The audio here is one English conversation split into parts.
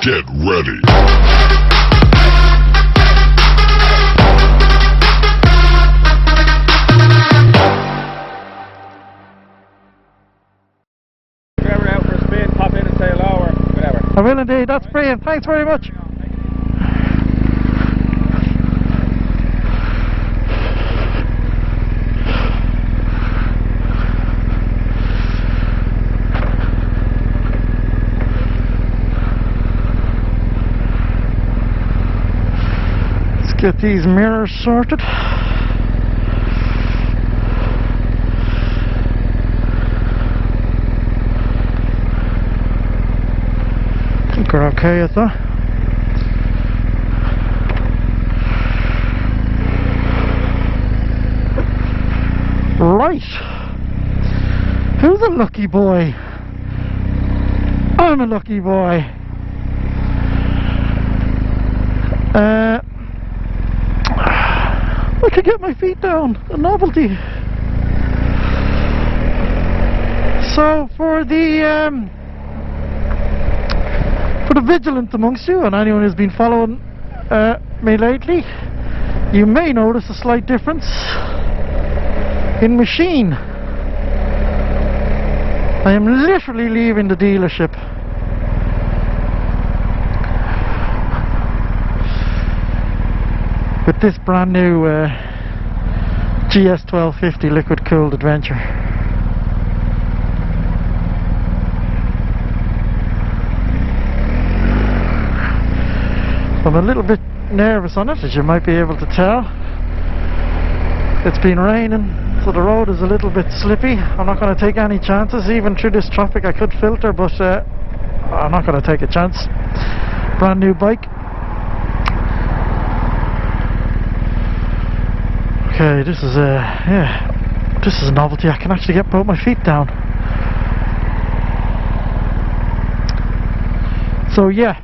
Get ready. If you're ever out for a spin, pop in and say hello or whatever. I will indeed, that's brilliant. Thanks very much. Get these mirrors sorted. I think we're okay at that. Right. Who's a lucky boy? I'm a lucky boy. I could get my feet down, a novelty. So for the vigilant amongst you and anyone who's been following me lately, you may notice a slight difference in machine. I am literally leaving the dealership. With this brand new GS1250 liquid cooled adventure. I'm a little bit nervous on it, as you might be able to tell. It's been raining, so the road is a little bit slippy. I'm not going to take any chances. Even through this traffic I could filter, but I'm not going to take a chance. Brand new bike. Okay, this is this is a novelty. I can actually get both my feet down. So yeah,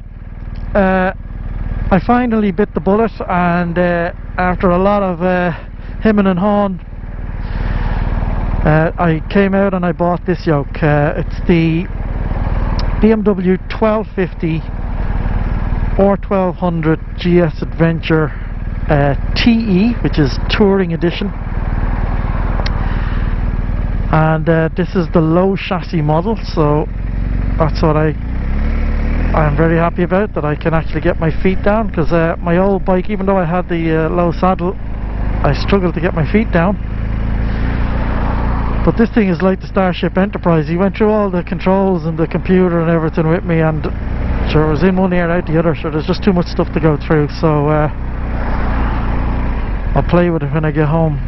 I finally bit the bullet, and after a lot of hemming and hawing, I came out and I bought this yoke. It's the BMW R1250 R1200 GS Adventure TE, which is Touring Edition, and this is the low chassis model, so that's what I'm very happy about, that I can actually get my feet down, because my old bike, even though I had the low saddle, I struggled to get my feet down. But this thing is like the Starship Enterprise. He went through all the controls and the computer and everything with me, and sure, it was in one ear out the other, so there's just too much stuff to go through. So I'll play with it when I get home.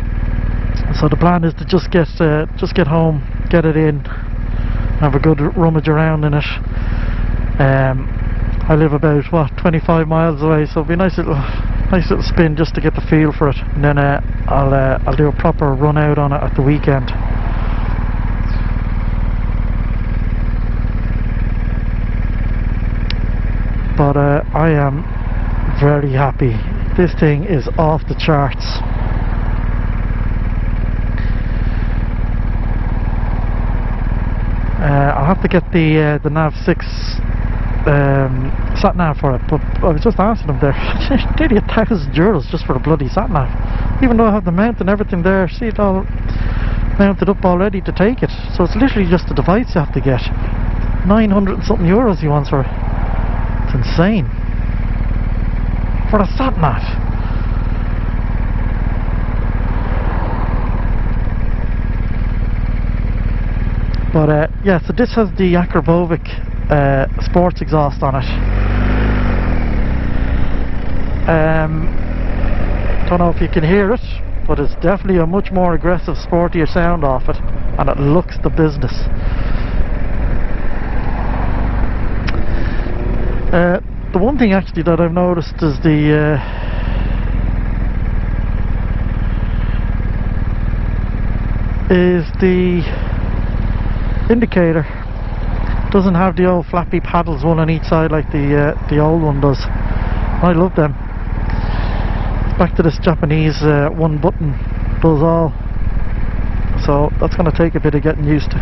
So the plan is to just get home, get it in, have a good rummage around in it. I live about 25 miles away, so it'll be a nice little spin just to get the feel for it, and then I'll do a proper run out on it at the weekend. But I am very happy. This thing is off the charts. I'll have to get the Nav 6 sat nav for it, but I was just asking them there, nearly €1,000 just for the bloody sat nav, even though I have the mount and everything there. See, it all mounted up already to take it, so it's literally just the device you have to get. 900 and something euros he wants for it. It's insane for a sat nav. But yeah, so this has the Akrapovic sports exhaust on it. Don't know if you can hear it, but it's definitely a much more aggressive, sportier sound off it, and it looks the business. The one thing actually that I've noticed is the indicator doesn't have the old flappy paddles, one on each side like the old one does. I love them. Back to this Japanese one button does all, so that's going to take a bit of getting used to.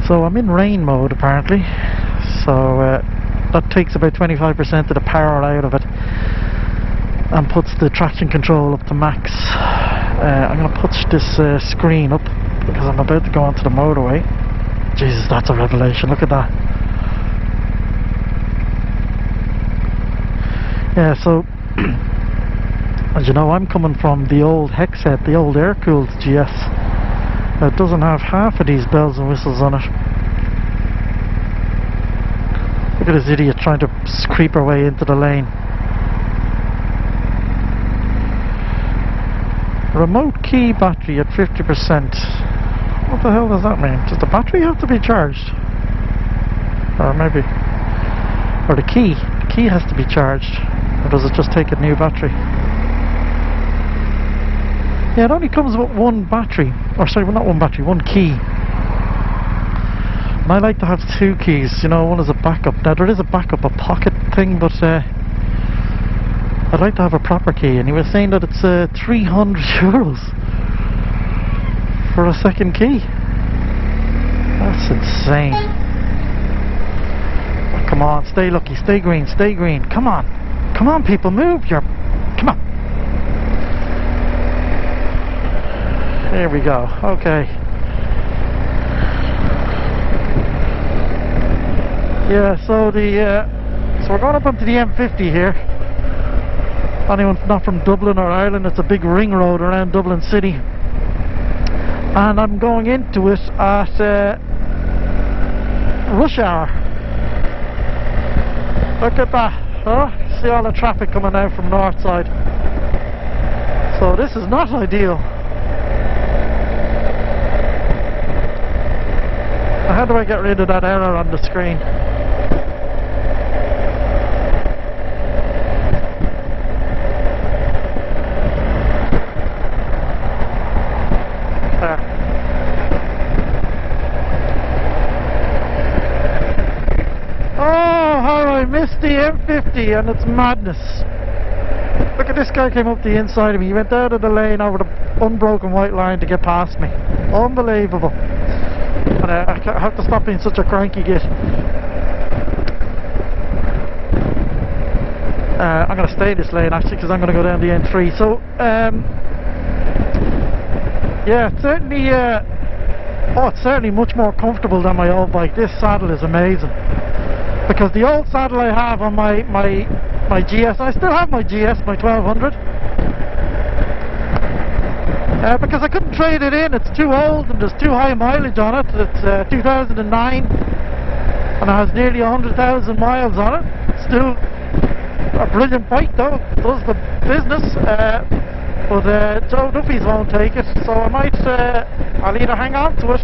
So I'm in rain mode apparently, so that takes about 25% of the power out of it and puts the traction control up to max. I'm going to push this screen up because I'm about to go onto the motorway. Jesus, that's a revelation, look at that. Yeah, so as you know, I'm coming from the old hex set, the old air-cooled GS. It doesn't have half of these bells and whistles on it. Look at this idiot trying to creep her way into the lane. Remote key battery at 50%. What the hell does that mean? Does the battery have to be charged? Or maybe... or the key has to be charged. Or does it just take a new battery? Yeah, it only comes with one battery. Or sorry, well, not one battery, one key. And I like to have two keys, you know, one as a backup. Now there is a backup, a pocket thing, but I'd like to have a proper key. And he was saying that it's €300 for a second key. That's insane. Oh, come on, stay lucky, stay green, stay green. Come on. Come on, people, move your... come on. There we go. Okay. Yeah, so so we're going up onto the M50 here. Anyone not from Dublin or Ireland, it's a big ring road around Dublin City. And I'm going into it at rush hour. Look at that. Huh? See all the traffic coming out from north side. So this is not ideal. How do I get rid of that error on the screen? There. Oh, how I missed the M50 and it's madness. Look at this guy came up the inside of me. He went out of the lane over the unbroken white line to get past me. Unbelievable. And I have to stop being such a cranky git. I'm going to stay in this lane actually because I'm going to go down the N3. So, yeah, it's certainly, it's certainly much more comfortable than my old bike. This saddle is amazing. Because the old saddle I have on my GS, I still have my GS, my 1200. Because I couldn't trade it in, it's too old and there's too high mileage on it. It's 2009 and it has nearly 100,000 miles on it. Still a brilliant bike though, it does the business. But Joe Duffy's won't take it, so I might, I'll either hang on to it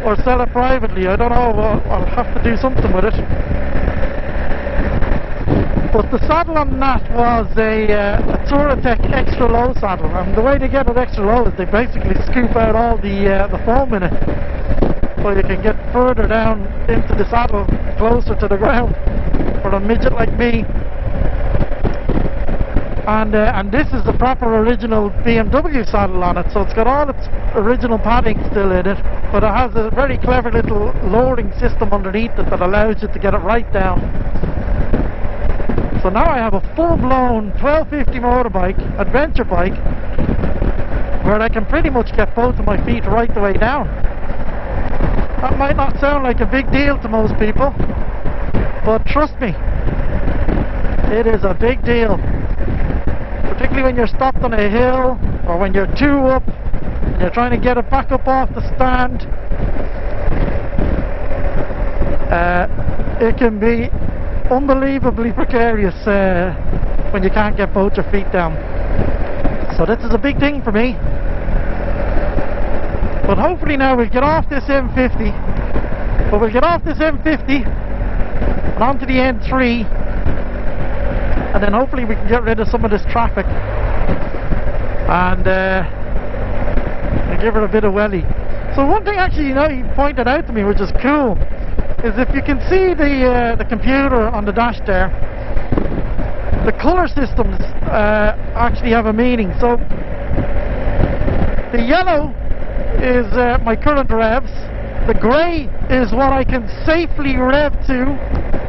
or sell it privately. I don't know, I'll have to do something with it. But the saddle on that was a Touratech extra low saddle, and the way they get it extra low is they basically scoop out all the foam in it, so you can get further down into the saddle, closer to the ground, for a midget like me. And this is the proper original BMW saddle on it, so it's got all its original padding still in it, but it has a very clever little lowering system underneath it that allows you to get it right down. So now I have a full-blown 1250 motorbike, adventure bike, where I can pretty much get both of my feet right the way down. That might not sound like a big deal to most people, but trust me, it is a big deal. Particularly when you're stopped on a hill, or when you're two up, and you're trying to get it back up off the stand. It can be unbelievably precarious when you can't get both your feet down. So this is a big thing for me. But hopefully now we'll get off this M50. But we'll get off this M50 and onto the N3, and then hopefully we can get rid of some of this traffic and give her a bit of welly. So one thing actually, you know, you pointed out to me, which is cool, is if you can see the computer on the dash there, the colour systems actually have a meaning. So the yellow is my current revs, The grey is what I can safely rev to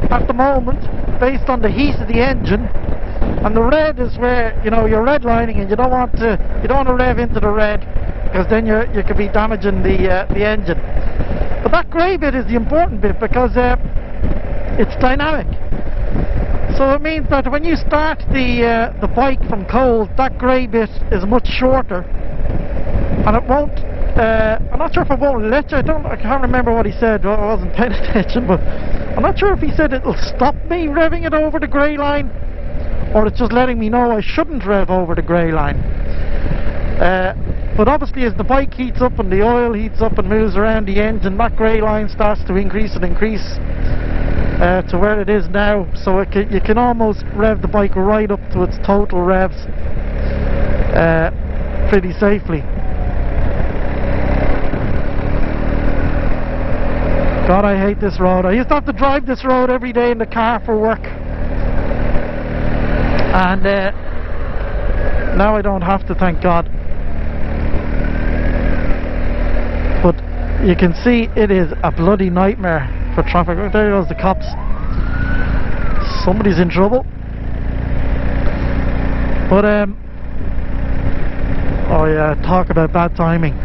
at the moment, based on the heat of the engine. And the red is where, you know, you're redlining and you don't want to rev into the red, because then you could be damaging the engine. But that grey bit is the important bit, because it's dynamic. So it means that when you start the bike from cold, that grey bit is much shorter, and it won't. I'm not sure if it won't let you. I can't remember what he said. I wasn't paying attention, but I'm not sure if he said it'll stop me revving it over the grey line, or it's just letting me know I shouldn't rev over the grey line. But obviously, as the bike heats up and the oil heats up and moves around the engine, that grey line starts to increase and increase to where it is now. So you can almost rev the bike right up to its total revs pretty safely. God, I hate this road. I used to have to drive this road every day in the car for work, and now I don't have to, thank God. But you can see it is a bloody nightmare for traffic. There goes the cops. Somebody's in trouble. But oh yeah, talk about bad timing.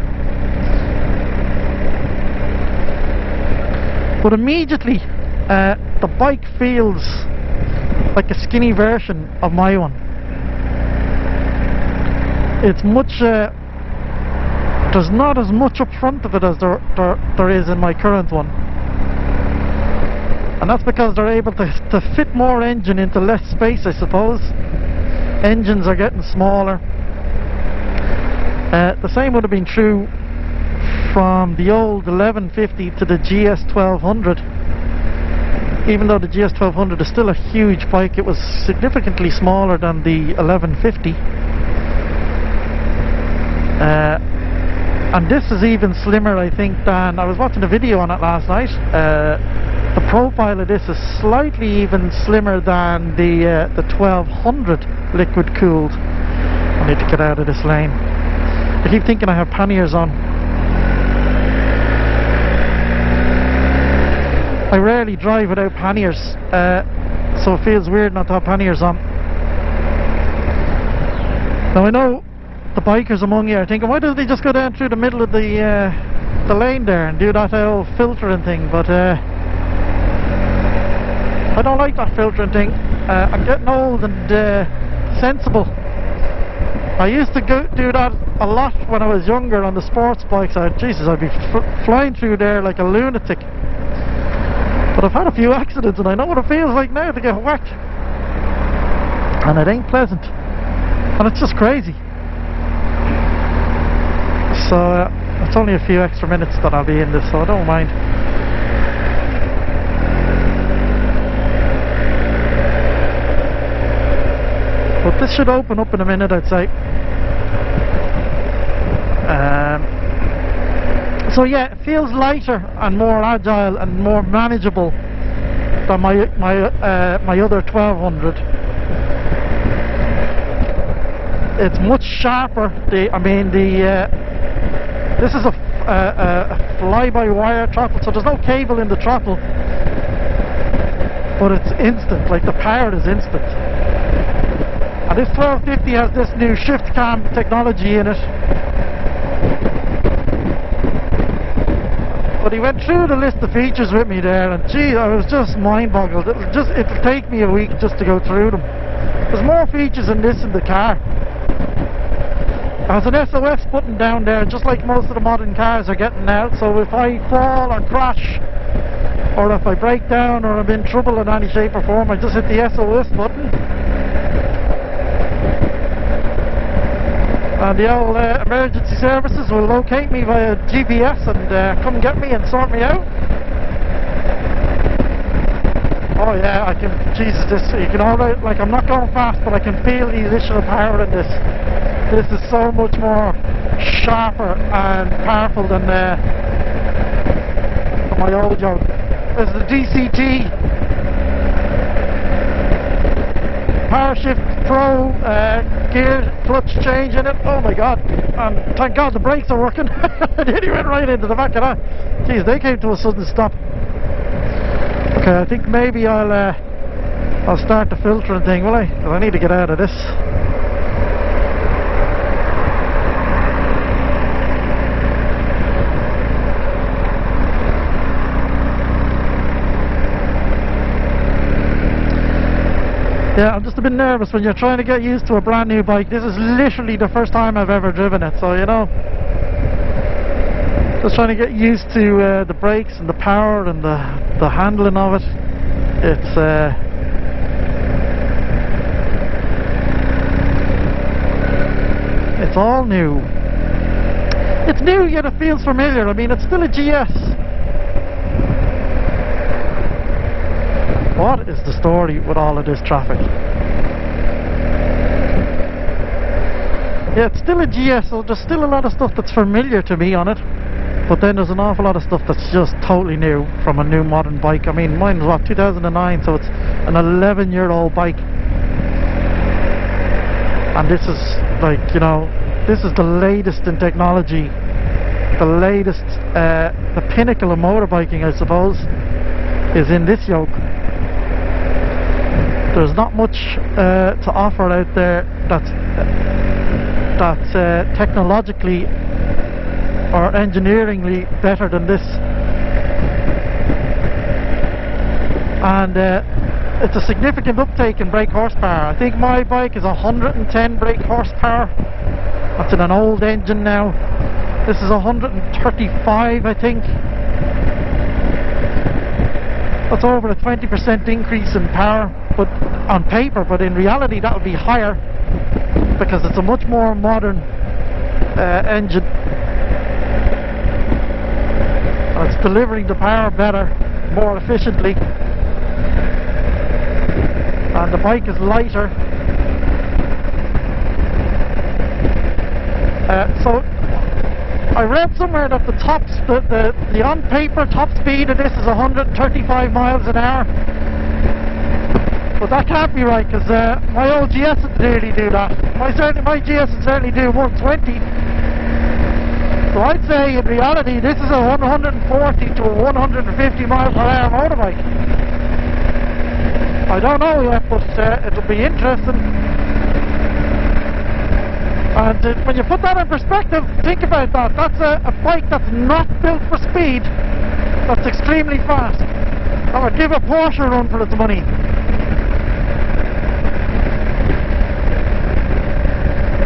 But immediately the bike feels like a skinny version of my one. It's much there's not as much up front of it as there is in my current one, and that's because they're able to fit more engine into less space, I suppose. Engines are getting smaller. The same would have been true from the old 1150 to the GS 1200. Even though the GS 1200 is still a huge bike, it was significantly smaller than the 1150. And this is even slimmer, I think, than... I was watching a video on it last night. The profile of this is slightly even slimmer than the 1200 liquid cooled. I need to get out of this lane. I keep thinking I have panniers on. I rarely drive without panniers, so it feels weird not to have panniers on. Now I know the bikers among you are thinking, why don't they just go down through the middle of the lane there and do that old filtering thing? But I don't like that filtering thing. I'm getting old and sensible. I used to do that a lot when I was younger on the sports bikes. Jesus, I'd be flying through there like a lunatic. But I've had a few accidents and I know what it feels like now to get whacked. And it ain't pleasant. And it's just crazy. So it's only a few extra minutes that I'll be in this, so I don't mind. But this should open up in a minute, I'd say. So yeah, it feels lighter and more agile and more manageable than my other 1200. It's much sharper. This is a fly-by-wire throttle, so there's no cable in the throttle, but it's instant. Like, the power is instant. And this 1250 has this new shift cam technology in it. But he went through the list of features with me there, and gee, I was just mind-boggled. It'll take me a week just to go through them. There's more features in this in the car. There's an SOS button down there, just like most of the modern cars are getting now. So if I fall or crash, or if I break down, or I'm in trouble in any shape or form, I just hit the SOS button. And the old emergency services will locate me via GPS and come get me and sort me out. Oh yeah, I can, Jesus, you can already, like, I'm not going fast, but I can feel the additional power in this. This is so much more sharper and powerful than my old job. This is the DCT Power Shift Pro gear clutch change in it. Oh my god. And thank god the brakes are working. I nearly went right into the back of that. Jeez, they came to a sudden stop. Okay, I think maybe I'll start the filtering thing, will I? 'Cause I need to get out of this. Yeah, I'm just a bit nervous when you're trying to get used to a brand new bike. This is literally the first time I've ever driven it, so you know, just trying to get used to the brakes and the power and the handling of it. It's all new. It's new, yet it feels familiar. I mean, it's still a GS. What is the story with all of this traffic? Yeah, it's still a GS, so there's still a lot of stuff that's familiar to me on it. But then there's an awful lot of stuff that's just totally new from a new modern bike. I mean, mine was what, 2009, so it's an 11-year-old bike. And this is like, you know, this is the latest in technology. The latest, the pinnacle of motorbiking, I suppose, is in this yoke. There's not much to offer out there that's technologically or engineeringly better than this. And it's a significant uptake in brake horsepower. I think my bike is 110 brake horsepower. That's in an old engine now. This is 135, I think. That's over a 20% increase in power, but on paper, but in reality that would be higher because it's a much more modern engine. And it's delivering the power better, more efficiently, and the bike is lighter. So I read somewhere that the on paper top speed of this is 135 miles an hour, but that can't be right because my old GS would nearly do that. My GS would certainly do 120. So I'd say in reality this is a 140 to a 150 mile per hour motorbike. I don't know yet, but it'll be interesting. And when you put that in perspective, think about that. That's a bike that's not built for speed, that's extremely fast. That would give a Porsche a run for its money.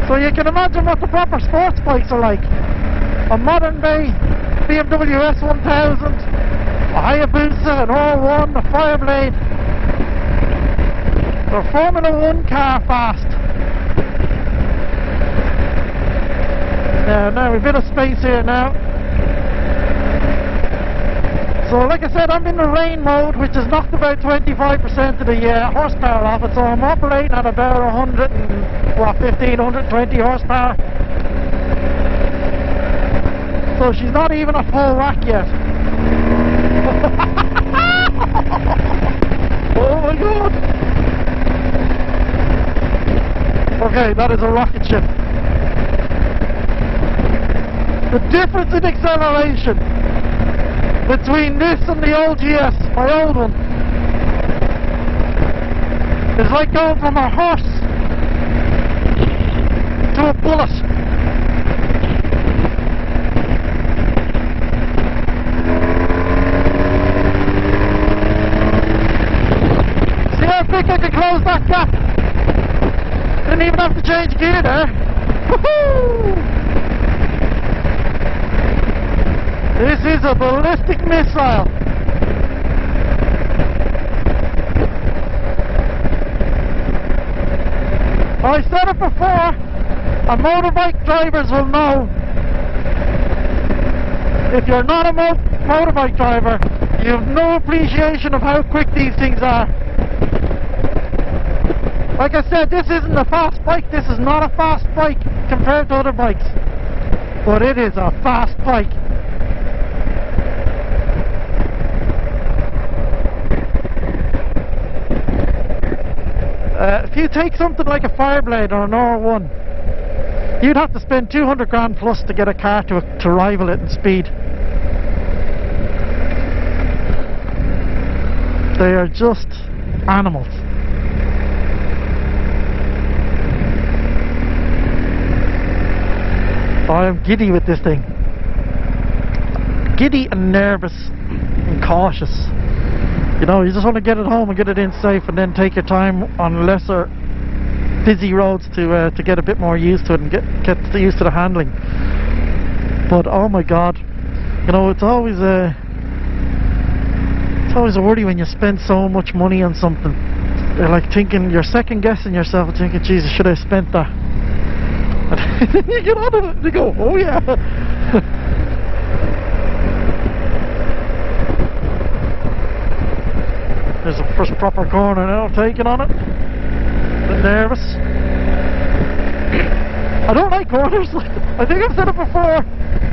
So you can imagine what the proper sports bikes are like. A modern day BMW S1000, a Hayabusa, an R1, a Fireblade. They're Formula 1 car fast. Now we've a bit of space here now. So like I said, I'm in the rain mode, which has knocked about 25% of the horsepower off it, so I'm operating at about 120 horsepower. So she's not even a full whack yet. Oh my god! Okay, that is a rocket ship. The difference in acceleration between this and the old GS, my old one, is like going from a horse to a bullet. See how quick I can close that gap? Didn't even have to change gear there. Woohoo! This is a ballistic missile. I said it before, and motorbike drivers will know. If you're not a motorbike driver, you have no appreciation of how quick these things are. Like I said, this isn't a fast bike. This is not a fast bike compared to other bikes. But it is a fast bike. If you take something like a Fireblade or an R1, You'd have to spend 200 grand plus to get a car to rival it in speed. They are just animals. I am giddy with this thing. Giddy and nervous and cautious. You know, you just want to get it home and get it in safe, and then take your time on lesser busy roads to get a bit more used to it and get used to the handling. But oh my god, you know, it's always a worry when you spend so much money on something. You're like thinking, you're second guessing yourself, thinking, Jesus, should I have spent that? And then you get on it and you go, oh yeah. There's the first proper corner now, taking on it. A bit nervous. I don't like corners. I think I've said it before.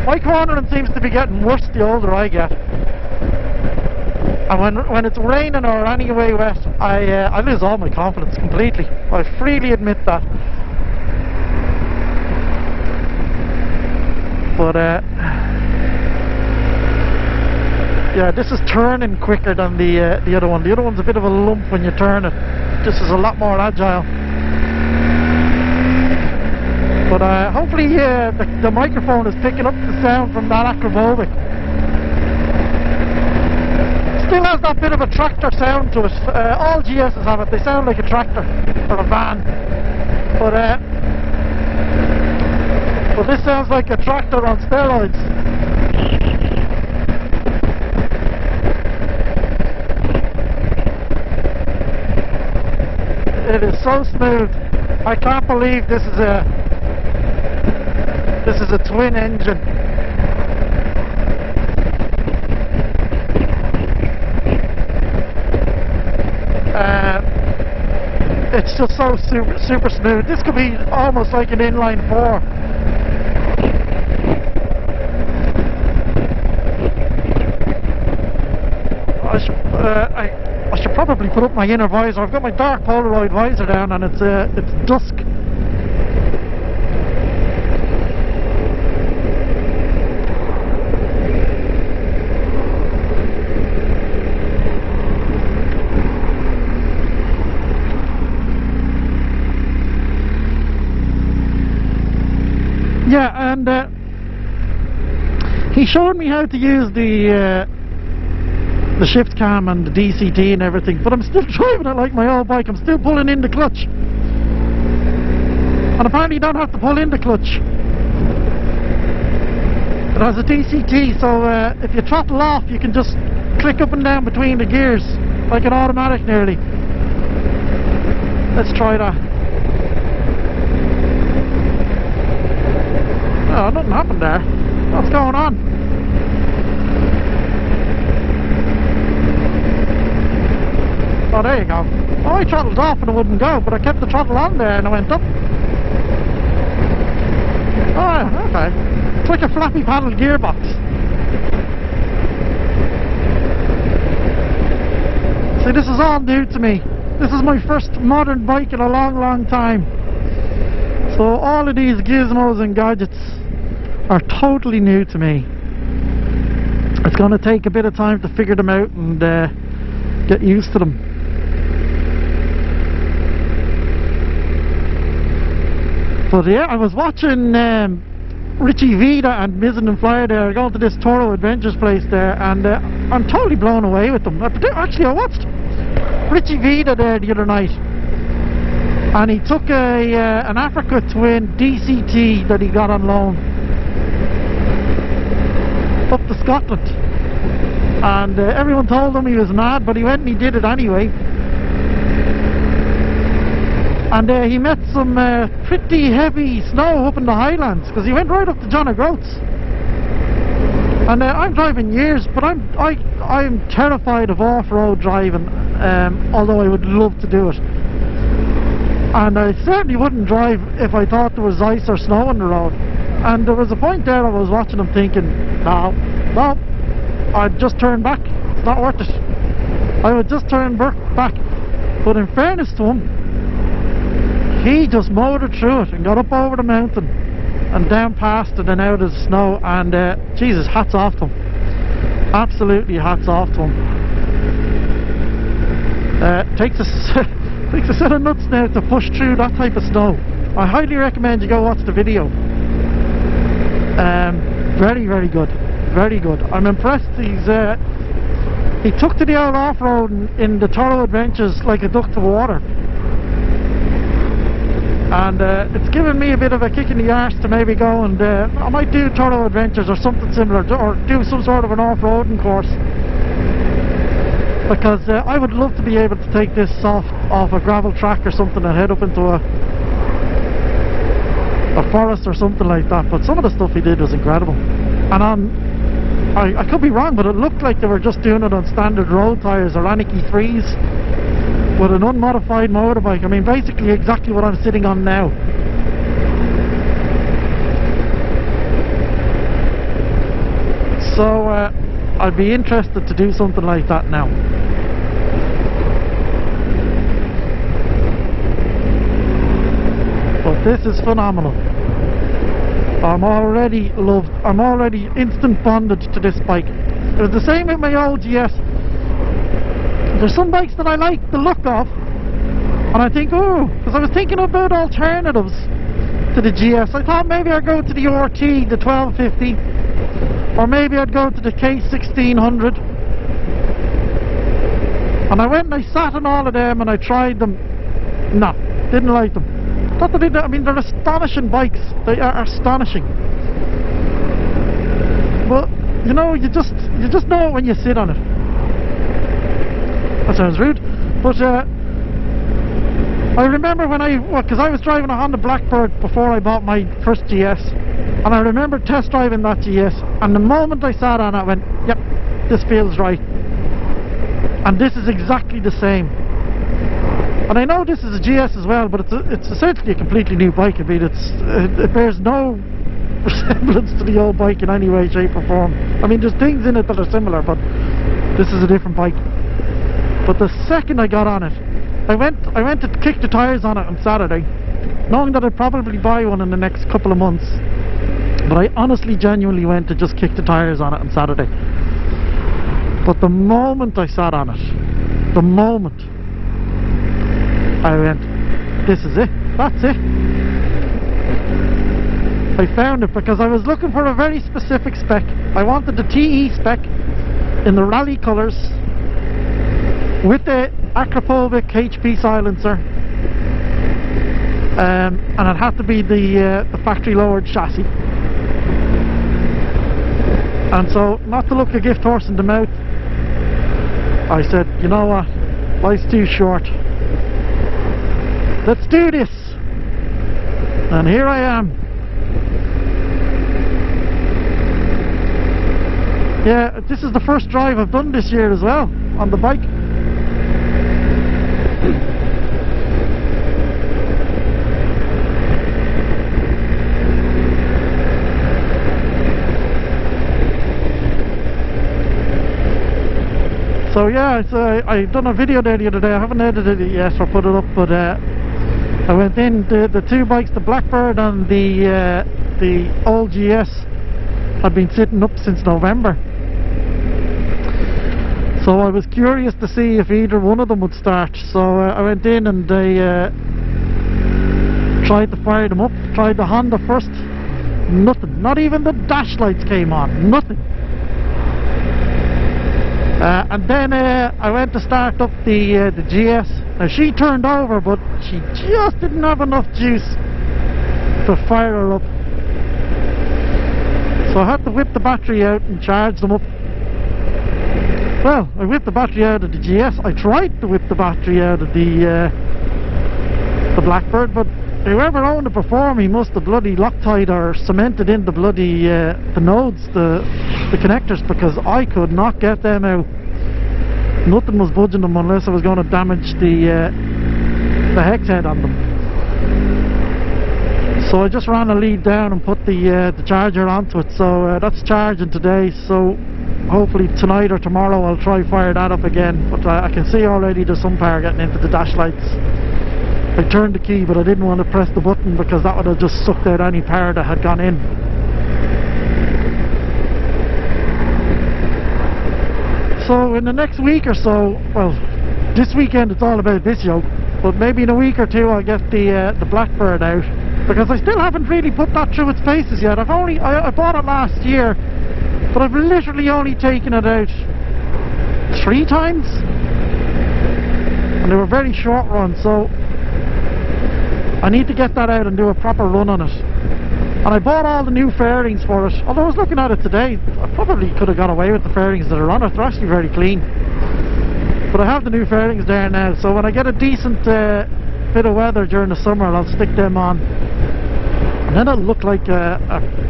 My cornering seems to be getting worse the older I get. And when it's raining or anyway wet, I lose all my confidence completely. I freely admit that. But yeah, this is turning quicker than the other one. The other one's a bit of a lump when you turn it. This is a lot more agile. But hopefully the microphone is picking up the sound from that acrobatic. Still has that bit of a tractor sound to it. All GSs have it. They sound like a tractor or a van. But this sounds like a tractor on steroids. It is so smooth. I can't believe this is a twin engine. It's just so super smooth. This could be almost like an inline 4. I should probably put up my inner visor. I've got my dark Polaroid visor down, and it's dusk. Yeah, and he showed me how to use the shift cam and the DCT and everything, but I'm still driving it like my old bike. I'm still pulling in the clutch, and apparently you don't have to pull in the clutch. It has a DCT, so if you throttle off, you can just click up and down between the gears like an automatic nearly. Let's try that. Oh, nothing happened there. What's going on? Oh, there you go. Oh, I throttled off and it wouldn't go, but I kept the throttle on there and it went up. Oh, okay. It's like a flappy paddle gearbox. See, this is all new to me. This is my first modern bike in a long time. So all of these gizmos and gadgets are totally new to me. It's going to take a bit of time to figure them out and get used to them. But yeah, I was watching Richie Vida and Mizzen and Flyer there going to this Toro Adventures place there, and I'm totally blown away with them. Actually, I watched Richie Vida there the other night, and he took an Africa Twin DCT that he got on loan up to Scotland, and everyone told him he was mad, but he went and he did it anyway. And he met some pretty heavy snow up in the Highlands, because he went right up to John O'Groats. And I'm driving years, but I'm terrified of off-road driving, although I would love to do it. And I certainly wouldn't drive if I thought there was ice or snow on the road. And there was a point there I was watching him thinking, no, I'd just turn back, it's not worth it. I would just turn back. But in fairness to him, he just motored through it and got up over the mountain. and down past it and out of the snow, and Jesus, hats off to them. Absolutely hats off to them. Takes a set of nuts now to push through that type of snow. I highly recommend you go watch the video. Very, very good. Very good. I'm impressed. He took to the old off-road in the Toro Adventures like a duck to water. And it's given me a bit of a kick in the arse to maybe go and I might do Toro Adventures or something similar, or do some sort of an off-roading course, because I would love to be able to take this off a gravel track or something and head up into a forest or something like that. But some of the stuff he did was incredible, and I could be wrong, but it looked like they were just doing it on standard road tyres or Rallye 3s with an unmodified motorbike. I mean, basically exactly what I'm sitting on now. So I'd be interested to do something like that now. But this is phenomenal. I'm already instant bonded to this bike. It was the same with my old GS. There's some bikes that I like the look of, and I think, oh, because I was thinking about alternatives to the GS. I thought maybe I'd go to the RT, the 1250, or maybe I'd go to the K1600. And I went and I sat on all of them and I tried them. No, didn't like them. Not that I mean, they're astonishing bikes. They are astonishing. But you know, you just know it when you sit on it. That sounds rude, but I remember when because I was driving a Honda Blackbird before I bought my first GS, and I remember test driving that GS, and the moment I sat on it I went, yep, this feels right. And this is exactly the same. And I know this is a GS as well, but it's essentially a completely new bike. I mean, it bears no resemblance to the old bike in any way, shape or form. I mean, there's things in it that are similar, but this is a different bike. But the second I got on it, I went to kick the tyres on it on Saturday, knowing that I'd probably buy one in the next couple of months. But I honestly, genuinely went to just kick the tyres on it on Saturday. But the moment I sat on it, the moment, I went, this is it, that's it. I found it because I was looking for a very specific spec. I wanted the TE spec in the Rallye colours, with the acrophobic HP silencer, and it had to be the factory lowered chassis. And so, not to look a gift horse in the mouth, I said, you know what, life's too short, let's do this. And here I am. Yeah, this is the first drive I've done this year as well on the bike. So yeah, I done a video there the other day. I haven't edited it yet or put it up, but I went in the two bikes, the Blackbird and the old GS, had been sitting up since November. So I was curious to see if either one of them would start. So I went in and I tried to fire them up. Tried the Honda first. Nothing. Not even the dash lights came on. Nothing. And then I went to start up the GS. Now she turned over, but she just didn't have enough juice to fire her up. So I had to whip the battery out and charge them up. Well, I whipped the battery out of the GS. I tried to whip the battery out of the Blackbird, but whoever owned it before me must have bloody Loctite or cemented in the bloody the nodes, the connectors, because I could not get them out. Nothing was budging them unless I was going to damage the hex head on them. So I just ran a lead down and put the charger onto it. So that's charging today. So hopefully tonight or tomorrow I'll try fire that up again. But I can see already there's some power getting into the dash lights. I turned the key, but I didn't want to press the button because that would have just sucked out any power that had gone in. So in the next week or so, well, this weekend it's all about this yoke, but maybe in a week or two I'll get the Blackbird out, because I still haven't really put that through its paces yet. I bought it last year, but I've literally only taken it out 3 times, and they were very short runs, so I need to get that out and do a proper run on it. And I bought all the new fairings for it. Although I was looking at it today, I probably could have got away with the fairings that are on it. They're actually very clean. But I have the new fairings there now, so when I get a decent bit of weather during the summer, I'll stick them on, and then it'll look like a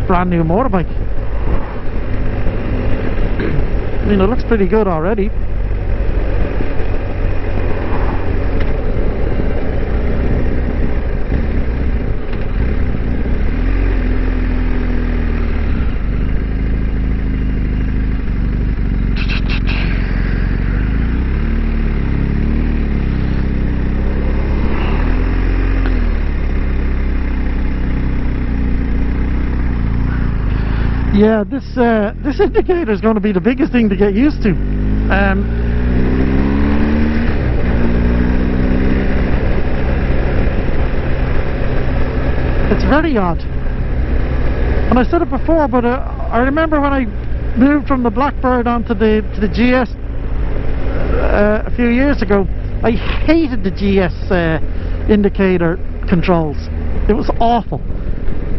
brand new motorbike. I mean, it looks pretty good already. Yeah, this indicator is going to be the biggest thing to get used to. It's very odd. And I said it before, but I remember when I moved from the Blackbird onto the GS a few years ago, I hated the GS indicator controls. It was awful.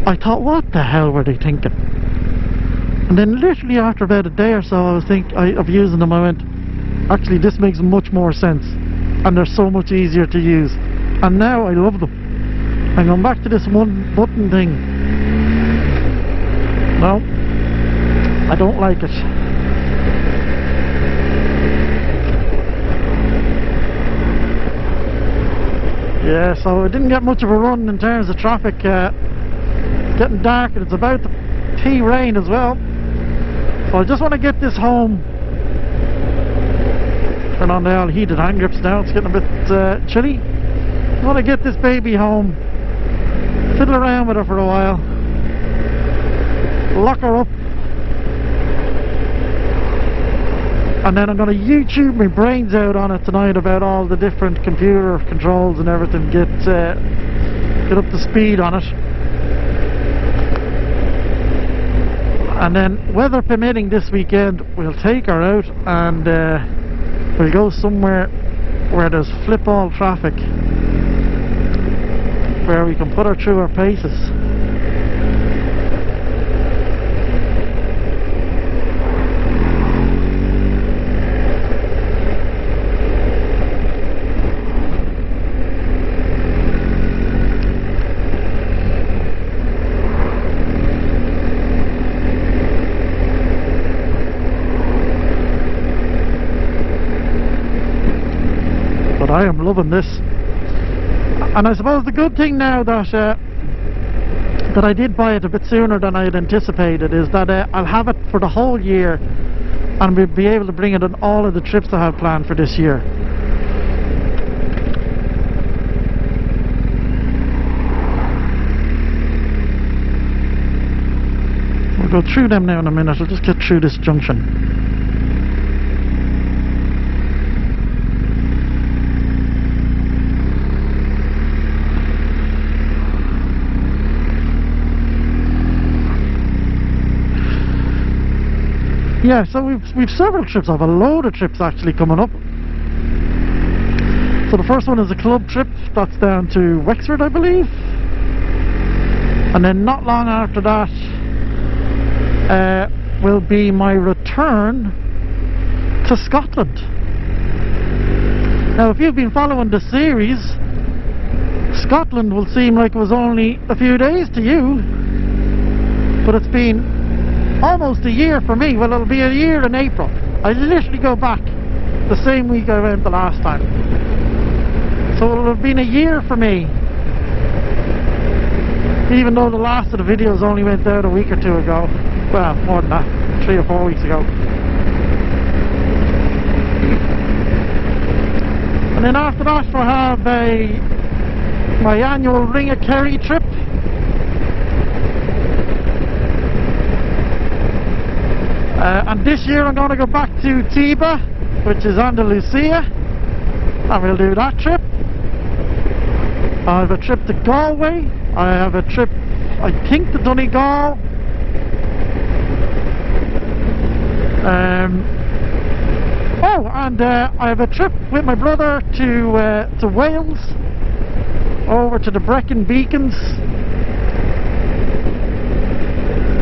I thought, what the hell were they thinking? And then literally after about a day or so of using them, I went, actually this makes much more sense, and they're so much easier to use, and now I love them. I'm going back to this one button thing. No, I don't like it. Yeah, so I didn't get much of a run in terms of traffic. It's getting dark and it's about to pea rain as well. So I just want to get this home. Turn on the old heated hand grips now, it's getting a bit chilly. I want to get this baby home, fiddle around with her for a while, lock her up, and then I'm going to YouTube my brains out on it tonight about all the different computer controls and everything, get up to speed on it. And then, weather permitting, this weekend we'll take her out and we'll go somewhere where there's flip all traffic, where we can put her through her paces. I am loving this, and I suppose the good thing now that that I did buy it a bit sooner than I had anticipated is that I'll have it for the whole year, and we'll be able to bring it on all of the trips I have planned for this year. We'll go through them now in a minute. I'll just get through this junction. Yeah, so we've several trips. I have a load of trips actually coming up. So the first one is a club trip, that's down to Wexford, I believe. And then not long after that will be my return to Scotland. Now if you've been following the series, Scotland will seem like it was only a few days to you, but it's been almost a year for me. Well, it'll be a year in April. I literally go back the same week I went the last time. So it'll have been a year for me, even though the last of the videos only went out a week or two ago. Well, more than that, 3 or 4 weeks ago. And then after that we'll have my annual Ring of Kerry trip. And this year I'm going to go back to Tiba, which is Andalusia, and we'll do that trip. I have a trip to Galway. I have a trip, I think, to Donegal. I have a trip with my brother to Wales, over to the Brecon Beacons.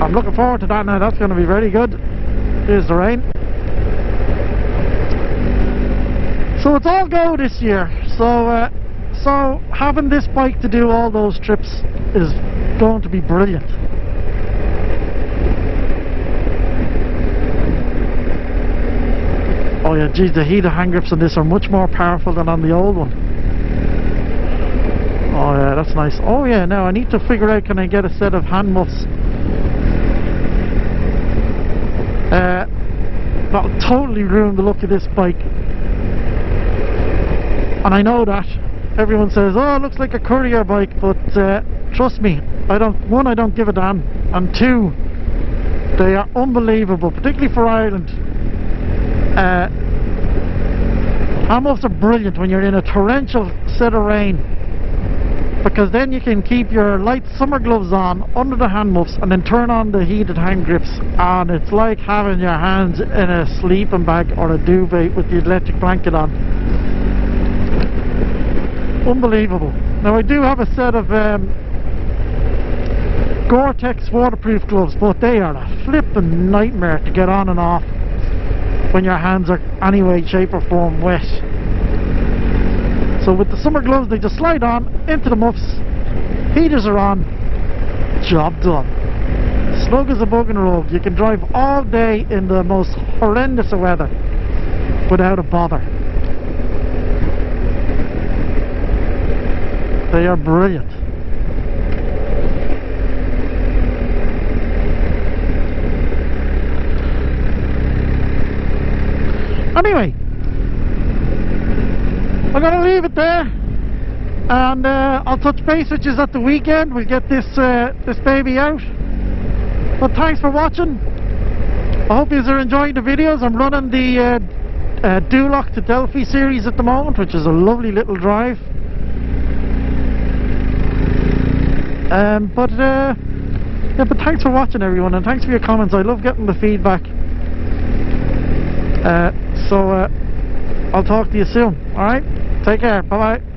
I'm looking forward to that now. That's going to be very good. Here's the rain. So it's all go this year. So having this bike to do all those trips is going to be brilliant. Oh yeah, geez, the heated hand grips on this are much more powerful than on the old one. Oh yeah, that's nice. Oh yeah, now I need to figure out, can I get a set of hand muffs? That'll totally ruin the look of this bike. And I know that. Everyone says, oh, it looks like a courier bike, but trust me, I don't give a damn. And two, they are unbelievable, particularly for Ireland. Hand muffs are brilliant when you're in a torrential set of rain, because then you can keep your light summer gloves on under the hand muffs and then turn on the heated hand grips, and it's like having your hands in a sleeping bag or a duvet with the electric blanket on. Unbelievable. Now I do have a set of Gore-Tex waterproof gloves, but they are a flipping nightmare to get on and off when your hands are any way, shape or form wet. So with the summer gloves, they just slide on into the muffs, heaters are on, job done. Snug as a bug in a rug. You can drive all day in the most horrendous of weather without a bother. They are brilliant. Anyway, I'm going to leave it there, and I'll touch base with you at the weekend. We'll get this baby out. But thanks for watching. I hope you are enjoying the videos. I'm running the Duloc to Delphi series at the moment, which is a lovely little drive. But thanks for watching, everyone, and thanks for your comments. I love getting the feedback. So I'll talk to you soon. Alright, take care, bye bye.